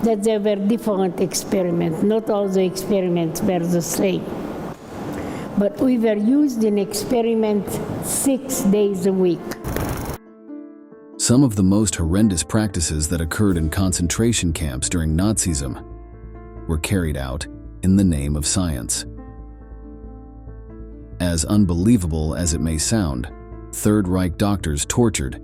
that there were different experiments. Not all the experiments were the same. But we were used in experiments 6 days a week. Some of the most horrendous practices that occurred in concentration camps during Nazism were carried out in the name of science. As unbelievable as it may sound, Third Reich doctors tortured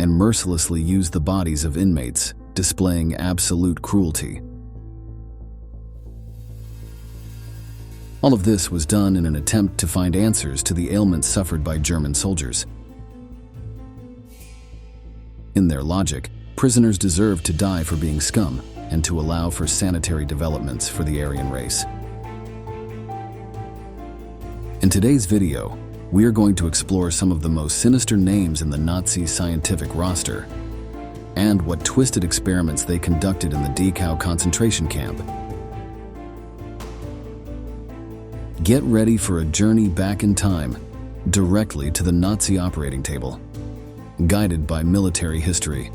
and mercilessly used the bodies of inmates, displaying absolute cruelty. All of this was done in an attempt to find answers to the ailments suffered by German soldiers. In their logic, prisoners deserved to die for being scum and to allow for sanitary developments for the Aryan race. In today's video, we are going to explore some of the most sinister names in the Nazi scientific roster and what twisted experiments they conducted in the Dachau concentration camp. Get ready for a journey back in time, directly to the Nazi operating table, guided by military history.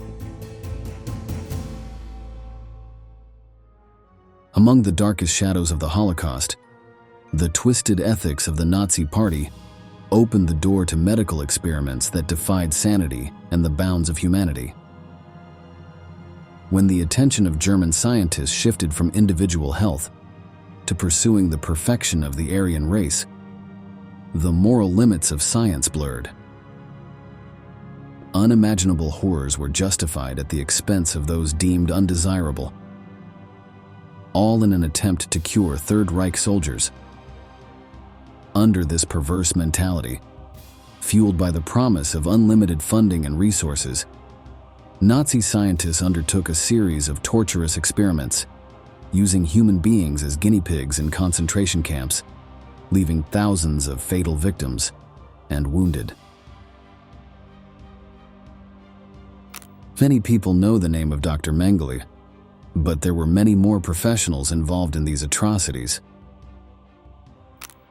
Among the darkest shadows of the Holocaust, the twisted ethics of the Nazi Party opened the door to medical experiments that defied sanity and the bounds of humanity. When the attention of German scientists shifted from individual health to pursuing the perfection of the Aryan race, the moral limits of science blurred. Unimaginable horrors were justified at the expense of those deemed undesirable, all in an attempt to cure Third Reich soldiers. Under this perverse mentality, fueled by the promise of unlimited funding and resources, Nazi scientists undertook a series of torturous experiments, using human beings as guinea pigs in concentration camps, leaving thousands of fatal victims and wounded. Many people know the name of Dr. Mengele, but there were many more professionals involved in these atrocities.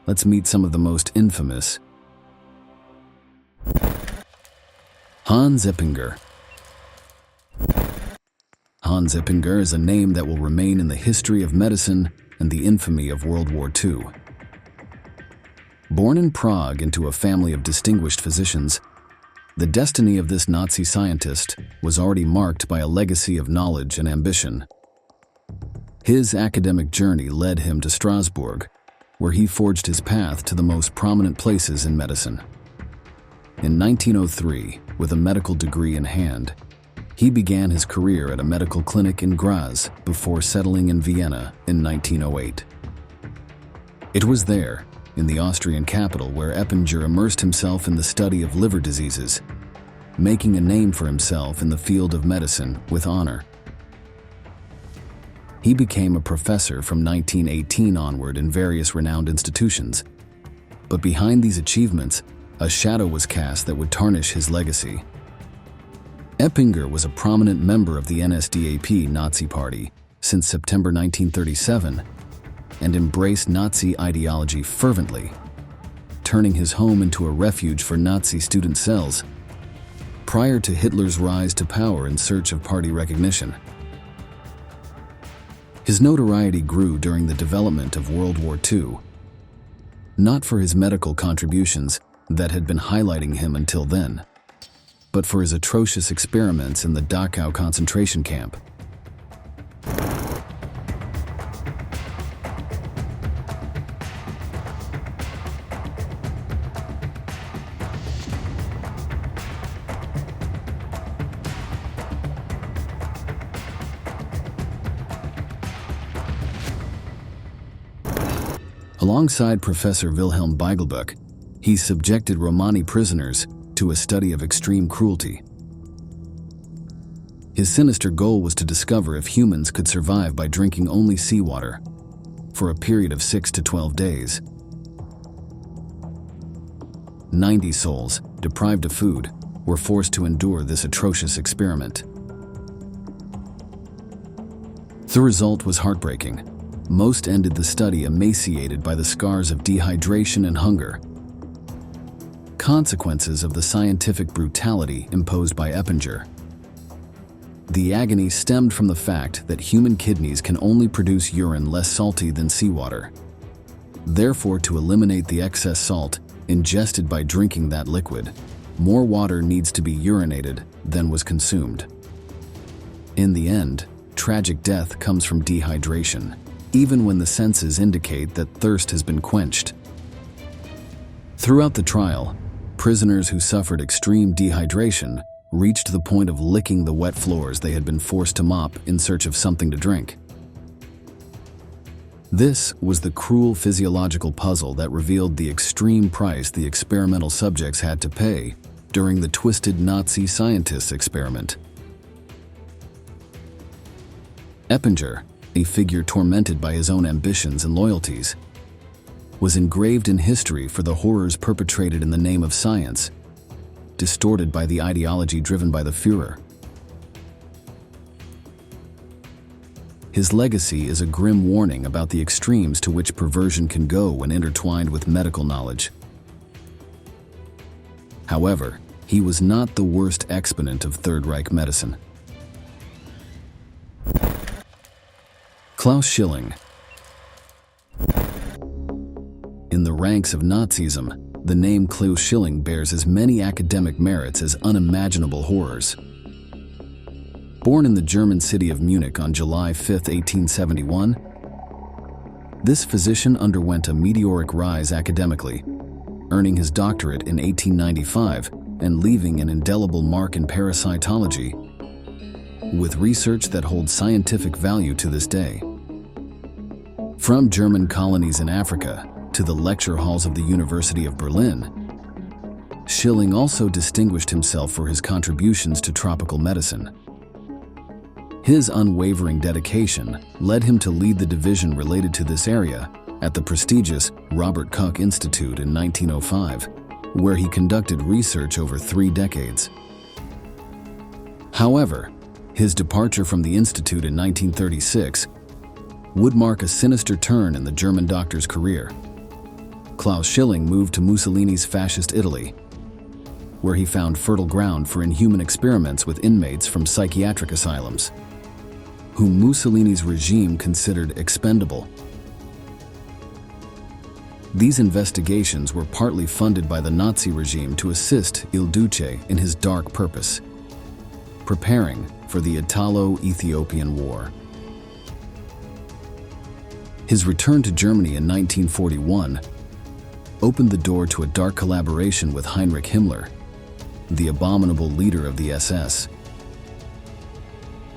Let's meet some of the most infamous. Hans Eppinger. Hans Eppinger is a name that will remain in the history of medicine and the infamy of World War II. Born in Prague into a family of distinguished physicians, the destiny of this Nazi scientist was already marked by a legacy of knowledge and ambition. His academic journey led him to Strasbourg, where he forged his path to the most prominent places in medicine. In 1903, with a medical degree in hand, he began his career at a medical clinic in Graz before settling in Vienna in 1908. It was there, in the Austrian capital, where Eppinger immersed himself in the study of liver diseases, making a name for himself in the field of medicine with honor. He became a professor from 1918 onward in various renowned institutions, but behind these achievements, a shadow was cast that would tarnish his legacy. Eppinger was a prominent member of the NSDAP Nazi Party since September 1937 and embraced Nazi ideology fervently, turning his home into a refuge for Nazi student cells prior to Hitler's rise to power in search of party recognition. His notoriety grew during the development of World War II, not for his medical contributions that had been highlighting him until then, but for his atrocious experiments in the Dachau concentration camp. Alongside Professor Wilhelm Beigelbuch, he subjected Romani prisoners to a study of extreme cruelty. His sinister goal was to discover if humans could survive by drinking only seawater for a period of 6 to 12 days. 90 souls, deprived of food, were forced to endure this atrocious experiment. The result was heartbreaking. Most ended the study emaciated by the scars of dehydration and hunger, consequences of the scientific brutality imposed by Eppinger. The agony stemmed from the fact that human kidneys can only produce urine less salty than seawater. Therefore, to eliminate the excess salt ingested by drinking that liquid, more water needs to be urinated than was consumed. In the end, tragic death comes from dehydration, even when the senses indicate that thirst has been quenched. Throughout the trial, prisoners who suffered extreme dehydration reached the point of licking the wet floors they had been forced to mop in search of something to drink. This was the cruel physiological puzzle that revealed the extreme price the experimental subjects had to pay during the twisted Nazi scientists' experiment. Eppinger, a figure tormented by his own ambitions and loyalties, was engraved in history for the horrors perpetrated in the name of science, distorted by the ideology driven by the Führer. His legacy is a grim warning about the extremes to which perversion can go when intertwined with medical knowledge. However, he was not the worst exponent of Third Reich medicine. Claus Schilling. In the ranks of Nazism, the name Claus Schilling bears as many academic merits as unimaginable horrors. Born in the German city of Munich on July 5, 1871, this physician underwent a meteoric rise academically, earning his doctorate in 1895 and leaving an indelible mark in parasitology, with research that holds scientific value to this day. From German colonies in Africa to the lecture halls of the University of Berlin, Schilling also distinguished himself for his contributions to tropical medicine. His unwavering dedication led him to lead the division related to this area at the prestigious Robert Koch Institute in 1905, where he conducted research over 3 decades. However, his departure from the institute in 1936 would mark a sinister turn in the German doctor's career. Claus Schilling moved to Mussolini's fascist Italy, where he found fertile ground for inhuman experiments with inmates from psychiatric asylums, whom Mussolini's regime considered expendable. These investigations were partly funded by the Nazi regime to assist Il Duce in his dark purpose, preparing for the Italo-Ethiopian War. His return to Germany in 1941 opened the door to a dark collaboration with Heinrich Himmler, the abominable leader of the SS.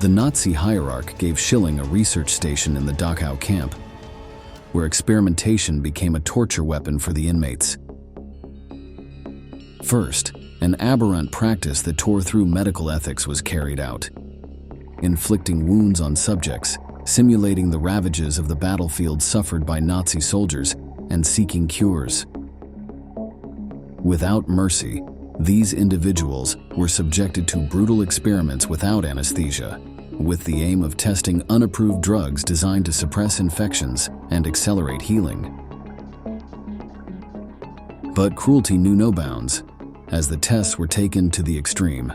The Nazi hierarch gave Schilling a research station in the Dachau camp, where experimentation became a torture weapon for the inmates. First, an aberrant practice that tore through medical ethics was carried out, inflicting wounds on subjects, simulating the ravages of the battlefield suffered by Nazi soldiers, and seeking cures. Without mercy, these individuals were subjected to brutal experiments without anesthesia, with the aim of testing unapproved drugs designed to suppress infections and accelerate healing. But cruelty knew no bounds, as the tests were taken to the extreme.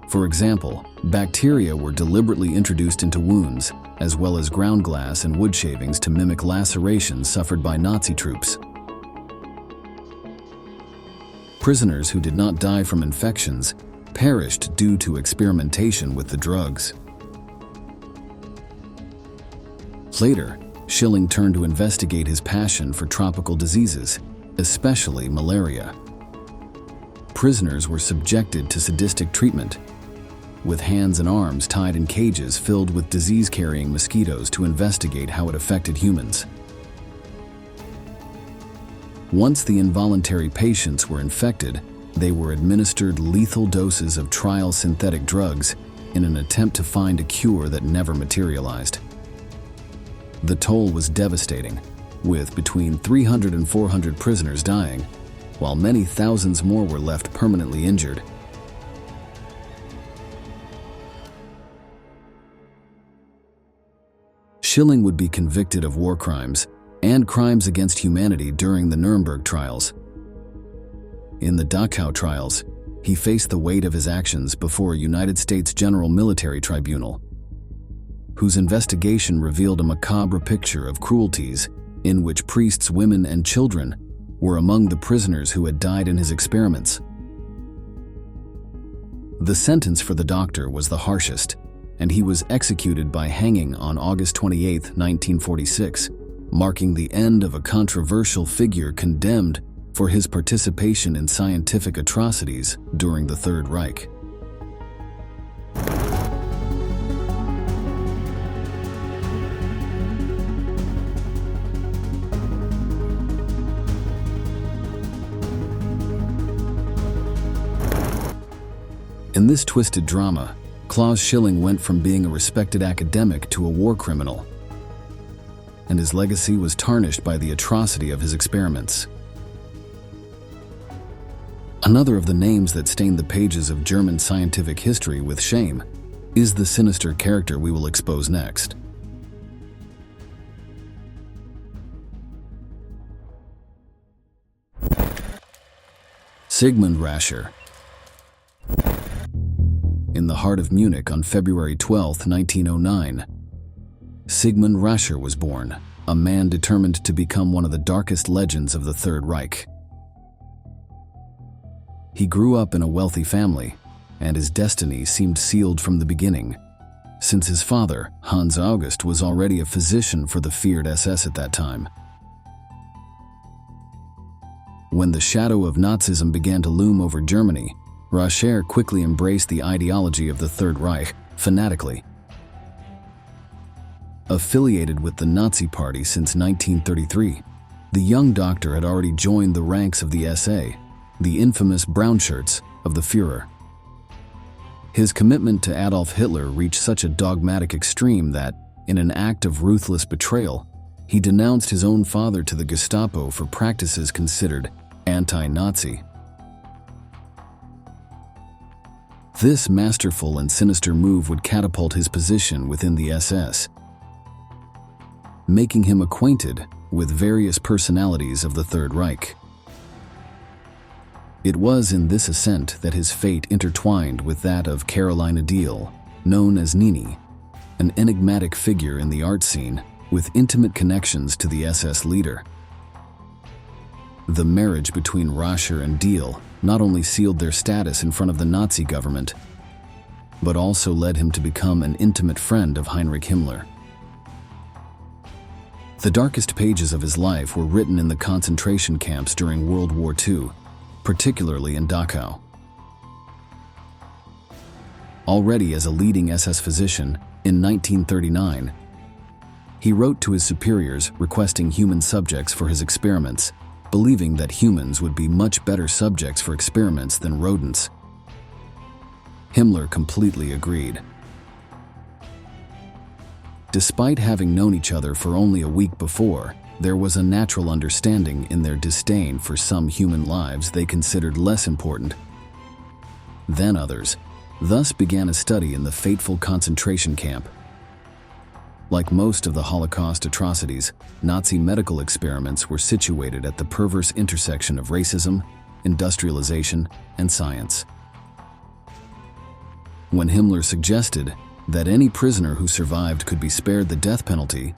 For example, bacteria were deliberately introduced into wounds, as well as ground glass and wood shavings to mimic lacerations suffered by Nazi troops. Prisoners who did not die from infections perished due to experimentation with the drugs. Later, Schilling turned to investigate his passion for tropical diseases, especially malaria. Prisoners were subjected to sadistic treatment, with hands and arms tied in cages filled with disease-carrying mosquitoes to investigate how it affected humans. Once the involuntary patients were infected, they were administered lethal doses of trial synthetic drugs in an attempt to find a cure that never materialized. The toll was devastating, with between 300 and 400 prisoners dying, while many thousands more were left permanently injured. Schilling would be convicted of war crimes and crimes against humanity during the Nuremberg trials. In the Dachau trials, he faced the weight of his actions before a United States General Military Tribunal, whose investigation revealed a macabre picture of cruelties in which priests, women, and children were among the prisoners who had died in his experiments. The sentence for the doctor was the harshest, and he was executed by hanging on August 28, 1946, marking the end of a controversial figure condemned for his participation in scientific atrocities during the Third Reich. In this twisted drama, Claus Schilling went from being a respected academic to a war criminal, and his legacy was tarnished by the atrocity of his experiments. Another of the names that stained the pages of German scientific history with shame is the sinister character we will expose next. Sigman Rasher. In the heart of Munich on February 12, 1909, Sigman Rasher was born, a man determined to become one of the darkest legends of the Third Reich. He grew up in a wealthy family, and his destiny seemed sealed from the beginning, since his father, Hans August, was already a physician for the feared SS at that time. When the shadow of Nazism began to loom over Germany, Rasher quickly embraced the ideology of the Third Reich fanatically. Affiliated with the Nazi Party since 1933, the young doctor had already joined the ranks of the SA, the infamous brown shirts of the Führer. His commitment to Adolf Hitler reached such a dogmatic extreme that, in an act of ruthless betrayal, he denounced his own father to the Gestapo for practices considered anti-Nazi. This masterful and sinister move would catapult his position within the SS, making him acquainted with various personalities of the Third Reich. It was in this ascent that his fate intertwined with that of Caroline Adele, known as Nini, an enigmatic figure in the art scene with intimate connections to the SS leader. The marriage between Rasher and Adele not only sealed their status in front of the Nazi government, but also led him to become an intimate friend of Heinrich Himmler. The darkest pages of his life were written in the concentration camps during World War II, particularly in Dachau. Already as a leading SS physician in 1939, he wrote to his superiors requesting human subjects for his experiments, believing that humans would be much better subjects for experiments than rodents. Himmler completely agreed. Despite having known each other for only a week before, there was a natural understanding in their disdain for some human lives they considered less important than others. Thus began a study in the fateful concentration camp. Like most of the Holocaust atrocities, Nazi medical experiments were situated at the perverse intersection of racism, industrialization, and science. When Himmler suggested that any prisoner who survived could be spared the death penalty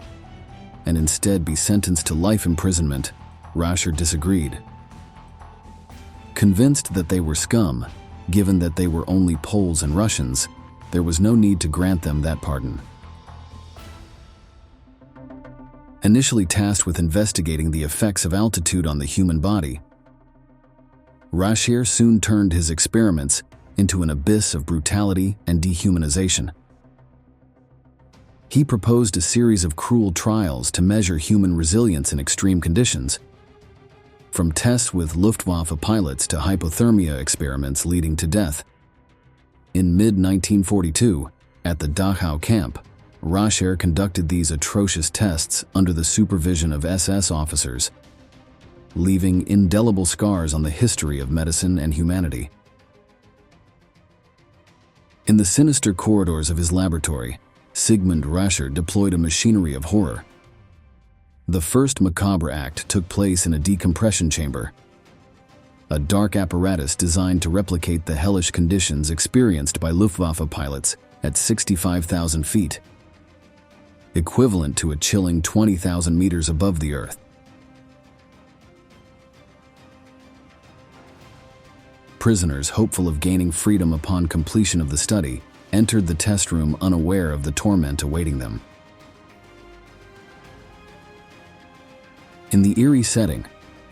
and instead be sentenced to life imprisonment, Rasher disagreed. Convinced that they were scum, given that they were only Poles and Russians, there was no need to grant them that pardon. Initially tasked with investigating the effects of altitude on the human body, Rasher soon turned his experiments into an abyss of brutality and dehumanization. He proposed a series of cruel trials to measure human resilience in extreme conditions, from tests with Luftwaffe pilots to hypothermia experiments leading to death. In mid-1942, at the Dachau camp, Rasher conducted these atrocious tests under the supervision of SS officers, leaving indelible scars on the history of medicine and humanity. In the sinister corridors of his laboratory, Sigman Rasher deployed a machinery of horror. The first macabre act took place in a decompression chamber. a dark apparatus designed to replicate the hellish conditions experienced by Luftwaffe pilots at 65,000 feet, equivalent to a chilling 20,000 meters above the Earth. Prisoners, hopeful of gaining freedom upon completion of the study, entered the test room unaware of the torment awaiting them. In the eerie setting,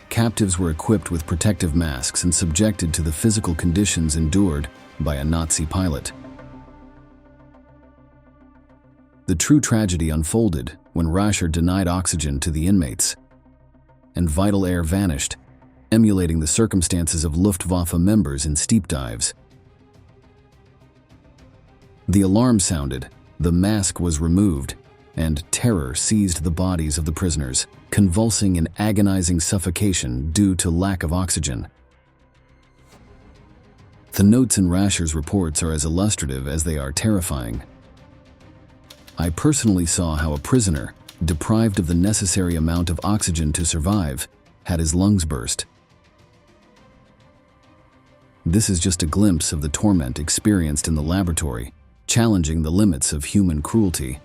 captives were equipped with protective masks and subjected to the physical conditions endured by a Nazi pilot. The true tragedy unfolded when Rasher denied oxygen to the inmates, and vital air vanished, emulating the circumstances of Luftwaffe members in steep dives. The alarm sounded, the mask was removed, and terror seized the bodies of the prisoners, convulsing in agonizing suffocation due to lack of oxygen. The notes in Rasher's reports are as illustrative as they are terrifying. I personally saw how a prisoner, deprived of the necessary amount of oxygen to survive, had his lungs burst. This is just a glimpse of the torment experienced in the laboratory, challenging the limits of human cruelty.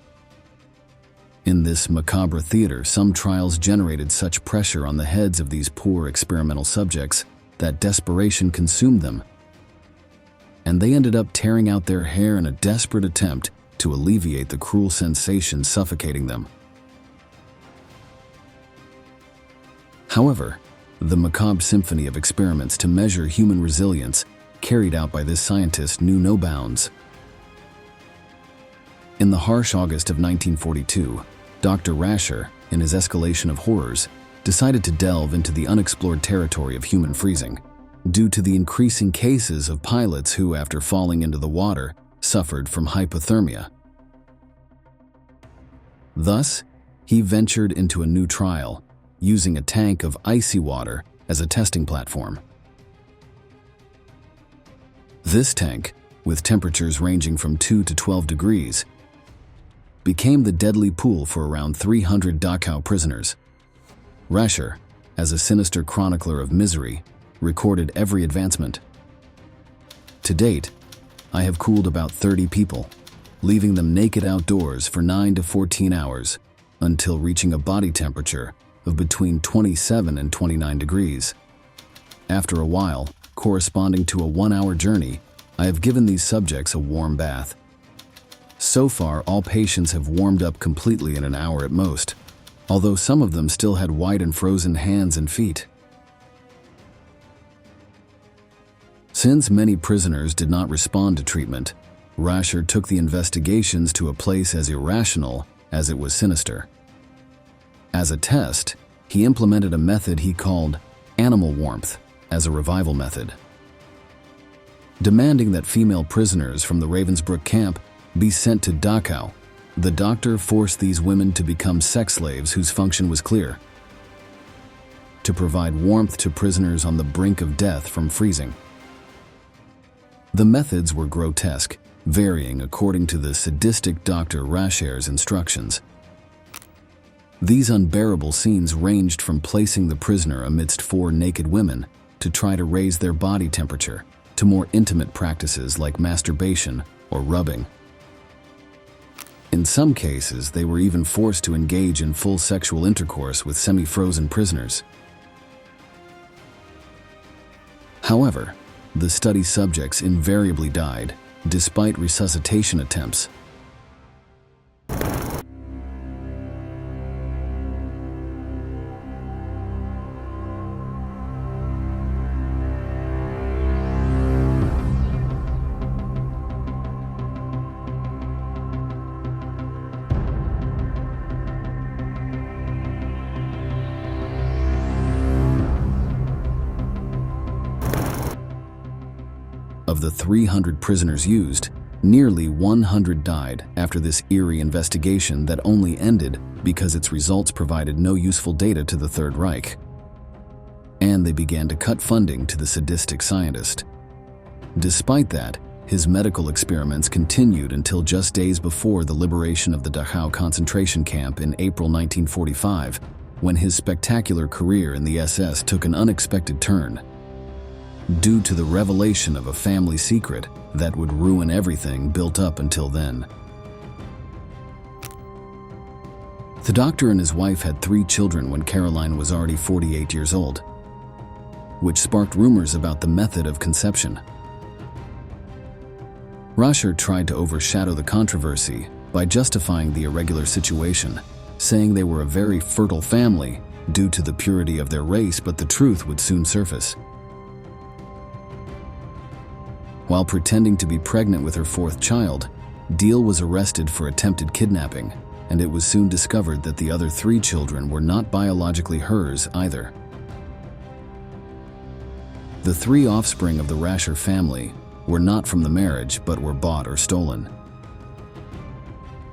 In this macabre theater, some trials generated such pressure on the heads of these poor experimental subjects that desperation consumed them, and they ended up tearing out their hair in a desperate attempt to alleviate the cruel sensation suffocating them. However, the macabre symphony of experiments to measure human resilience carried out by this scientist knew no bounds. In the harsh August of 1942, Dr. Rasher, in his escalation of horrors, decided to delve into the unexplored territory of human freezing, due to the increasing cases of pilots who, after falling into the water, suffered from hypothermia. Thus, he ventured into a new trial, using a tank of icy water as a testing platform. This tank, with temperatures ranging from 2 to 12 degrees, became the deadly pool for around 300 Dachau prisoners. Rasher, as a sinister chronicler of misery, recorded every advancement. To date, I have cooled about 30 people, leaving them naked outdoors for 9 to 14 hours until reaching a body temperature of between 27 and 29 degrees. After a while, corresponding to a 1-hour journey, I have given these subjects a warm bath. So far, all patients have warmed up completely in an hour at most, although some of them still had white and frozen hands and feet. Since many prisoners did not respond to treatment, Rasher took the investigations to a place as irrational as it was sinister. As a test, he implemented a method he called animal warmth as a revival method. Demanding that female prisoners from the Ravensbrück camp be sent to Dachau, the doctor forced these women to become sex slaves whose function was clear: to provide warmth to prisoners on the brink of death from freezing. The methods were grotesque, varying according to the sadistic Dr. Rasher's instructions. These unbearable scenes ranged from placing the prisoner amidst 4 naked women to try to raise their body temperature, to more intimate practices like masturbation or rubbing. In some cases, they were even forced to engage in full sexual intercourse with semi-frozen prisoners. However, the study subjects invariably died, despite resuscitation attempts. Of the 300 prisoners used, nearly 100 died after this eerie investigation that only ended because its results provided no useful data to the Third Reich. And they began to cut funding to the sadistic scientist. Despite that, his medical experiments continued until just days before the liberation of the Dachau concentration camp in April 1945, when his spectacular career in the SS took an unexpected turn. due to the revelation of a family secret that would ruin everything built up until then. The doctor and his wife had 3 children when Caroline was already 48 years old, which sparked rumors about the method of conception. Rasher tried to overshadow the controversy by justifying the irregular situation, saying they were a very fertile family due to the purity of their race, but the truth would soon surface. While pretending to be pregnant with her 4th child, Diehl was arrested for attempted kidnapping, and it was soon discovered that the other 3 children were not biologically hers either. The 3 offspring of the Rasher family were not from the marriage but were bought or stolen.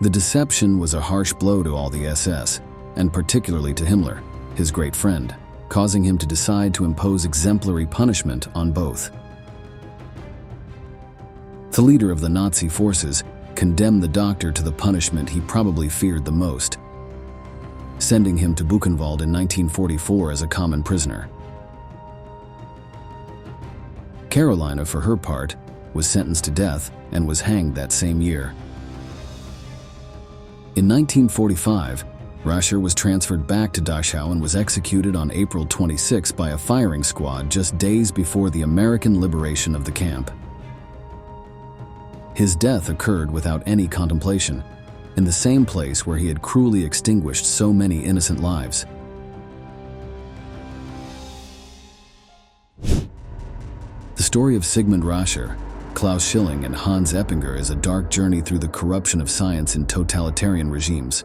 The deception was a harsh blow to all the SS, and particularly to Himmler, his great friend, causing him to decide to impose exemplary punishment on both. The leader of the Nazi forces condemned the doctor to the punishment he probably feared the most, sending him to Buchenwald in 1944 as a common prisoner. Carolina, for her part, was sentenced to death and was hanged that same year. In 1945, Rasher was transferred back to Dachau and was executed on April 26 by a firing squad just days before the American liberation of the camp. His death occurred without any contemplation, in the same place where he had cruelly extinguished so many innocent lives. The story of Sigman Rasher, Claus Schilling, and Hans Eppinger is a dark journey through the corruption of science in totalitarian regimes.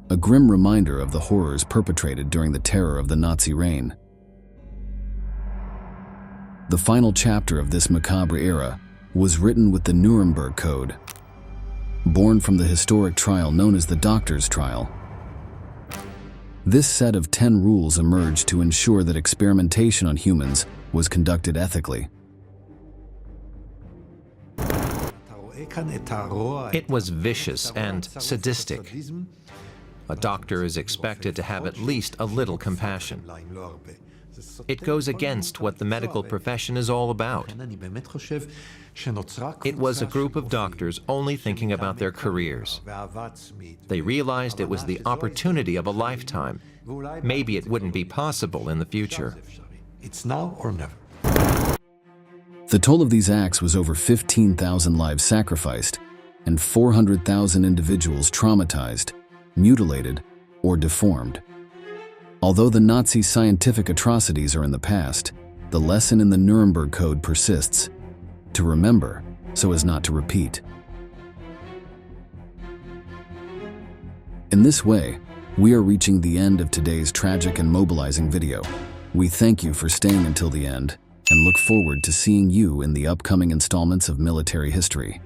A grim reminder of the horrors perpetrated during the terror of the Nazi reign. The final chapter of this macabre era was written with the Nuremberg Code, born from the historic trial known as the Doctors' Trial. This set of 10 rules emerged to ensure that experimentation on humans was conducted ethically. It was vicious and sadistic. A doctor is expected to have at least a little compassion. It goes against what the medical profession is all about. It was a group of doctors only thinking about their careers. They realized it was the opportunity of a lifetime. Maybe it wouldn't be possible in the future. It's now or never. The toll of these acts was over 15,000 lives sacrificed and 400,000 individuals traumatized, mutilated, or deformed. Although the Nazi scientific atrocities are in the past, the lesson in the Nuremberg Code persists: to remember so as not to repeat. In this way, we are reaching the end of today's tragic and mobilizing video. We thank you for staying until the end and look forward to seeing you in the upcoming installments of Military History.